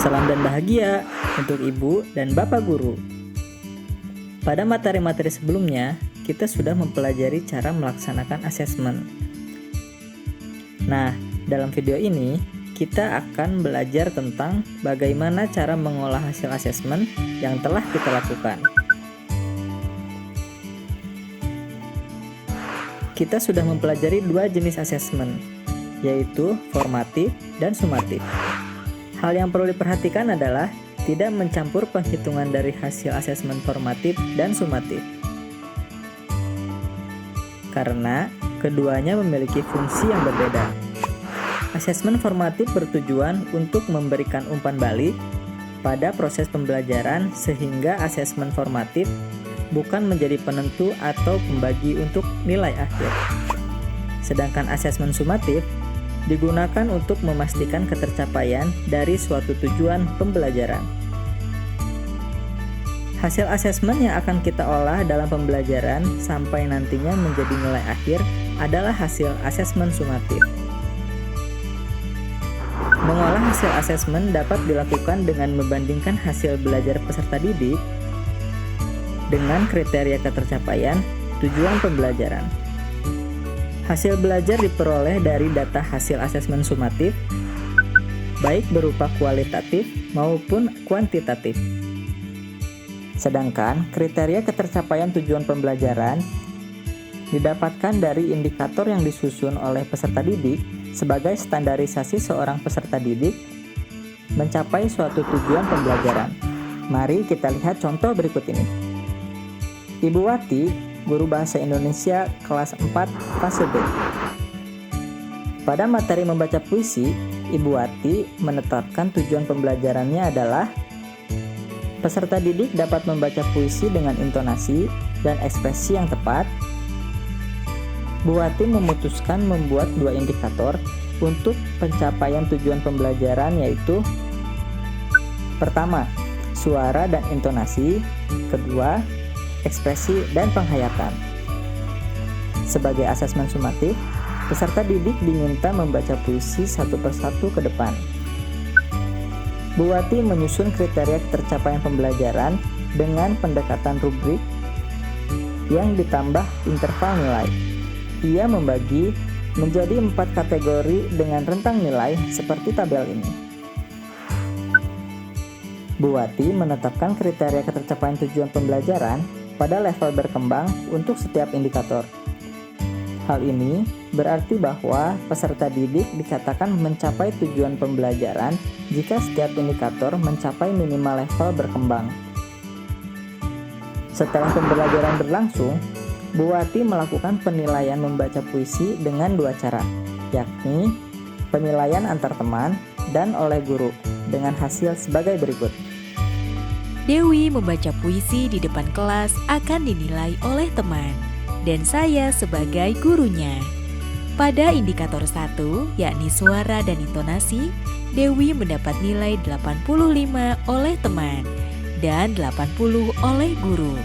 Salam dan bahagia untuk Ibu dan Bapak Guru. Pada materi-materi sebelumnya, kita sudah mempelajari cara melaksanakan asesmen. Nah, dalam video ini, kita akan belajar tentang bagaimana cara mengolah hasil asesmen yang telah kita lakukan. Kita sudah mempelajari dua jenis asesmen, yaitu formatif dan sumatif. Hal yang perlu diperhatikan adalah tidak mencampur penghitungan dari hasil asesmen formatif dan sumatif. Karena keduanya memiliki fungsi yang berbeda. Asesmen formatif bertujuan untuk memberikan umpan balik pada proses pembelajaran sehingga asesmen formatif bukan menjadi penentu atau pembagi untuk nilai akhir. Sedangkan asesmen sumatif digunakan untuk memastikan ketercapaian dari suatu tujuan pembelajaran. Hasil asesmen yang akan kita olah dalam pembelajaran sampai nantinya menjadi nilai akhir adalah hasil asesmen sumatif. Mengolah hasil asesmen dapat dilakukan dengan membandingkan hasil belajar peserta didik dengan kriteria ketercapaian tujuan pembelajaran. Hasil belajar diperoleh dari data hasil asesmen sumatif, baik berupa kualitatif maupun kuantitatif. Sedangkan kriteria ketercapaian tujuan pembelajaran didapatkan dari indikator yang disusun oleh peserta didik sebagai standarisasi seorang peserta didik mencapai suatu tujuan pembelajaran. Mari kita lihat contoh berikut ini. Ibu Wati, guru bahasa Indonesia kelas 4 fase B. Pada materi membaca puisi, Ibu Wati menetapkan tujuan pembelajarannya adalah peserta didik dapat membaca puisi dengan intonasi dan ekspresi yang tepat. Bu Wati memutuskan membuat dua indikator untuk pencapaian tujuan pembelajaran, yaitu pertama, suara dan intonasi, kedua, ekspresi dan penghayatan. Sebagai asesmen sumatif, peserta didik diminta membaca puisi satu persatu ke depan. Bu Wati menyusun kriteria ketercapaian pembelajaran dengan pendekatan rubrik yang ditambah interval nilai. Ia membagi menjadi 4 kategori dengan rentang nilai seperti tabel ini. Bu Wati menetapkan kriteria ketercapaian tujuan pembelajaran pada level berkembang untuk setiap indikator. Hal ini berarti bahwa peserta didik dikatakan mencapai tujuan pembelajaran jika setiap indikator mencapai minimal level berkembang. Setelah pembelajaran berlangsung, Bu Wati melakukan penilaian membaca puisi dengan dua cara, yakni penilaian antar teman dan oleh guru, dengan hasil sebagai berikut. Dewi membaca puisi di depan kelas akan dinilai oleh teman, dan saya sebagai gurunya. Pada indikator 1, yakni suara dan intonasi, Dewi mendapat nilai 85 oleh teman, dan 80 oleh guru.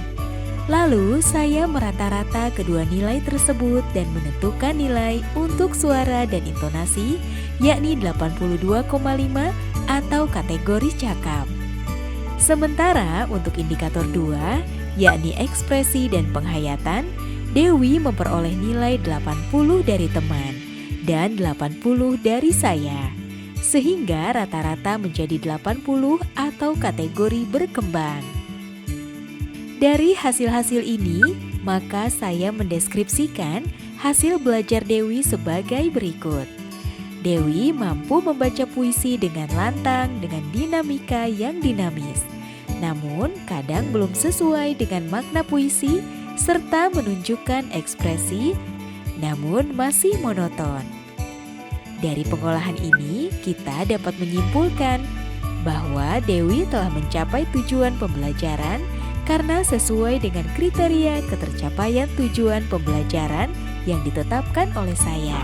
Lalu saya merata-rata kedua nilai tersebut dan menentukan nilai untuk suara dan intonasi, yakni 82,5 atau kategori cakap. Sementara untuk indikator 2, yakni ekspresi dan penghayatan, Dewi memperoleh nilai 80 dari teman dan 80 dari saya. Sehingga rata-rata menjadi 80 atau kategori berkembang. Dari hasil-hasil ini, maka saya mendeskripsikan hasil belajar Dewi sebagai berikut. Dewi mampu membaca puisi dengan lantang dengan dinamika yang dinamis. Namun, kadang belum sesuai dengan makna puisi serta menunjukkan ekspresi, namun masih monoton. Dari pengolahan ini, kita dapat menyimpulkan bahwa Dewi telah mencapai tujuan pembelajaran karena sesuai dengan kriteria ketercapaian tujuan pembelajaran yang ditetapkan oleh saya.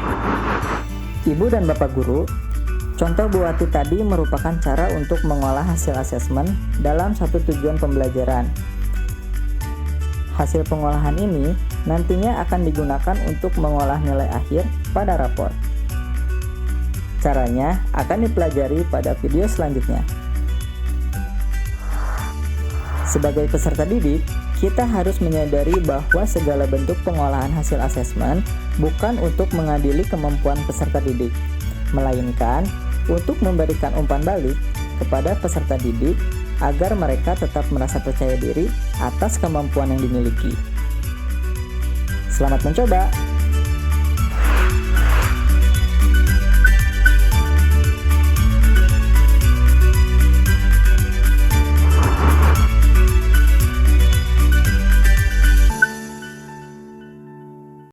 Ibu dan Bapak Guru, contoh Bu Wati tadi merupakan cara untuk mengolah hasil asesmen dalam satu tujuan pembelajaran. Hasil pengolahan ini nantinya akan digunakan untuk mengolah nilai akhir pada rapor. Caranya akan dipelajari pada video selanjutnya. Sebagai peserta didik, kita harus menyadari bahwa segala bentuk pengolahan hasil asesmen bukan untuk mengadili kemampuan peserta didik, melainkan untuk memberikan umpan balik kepada peserta didik agar mereka tetap merasa percaya diri atas kemampuan yang dimiliki. Selamat mencoba!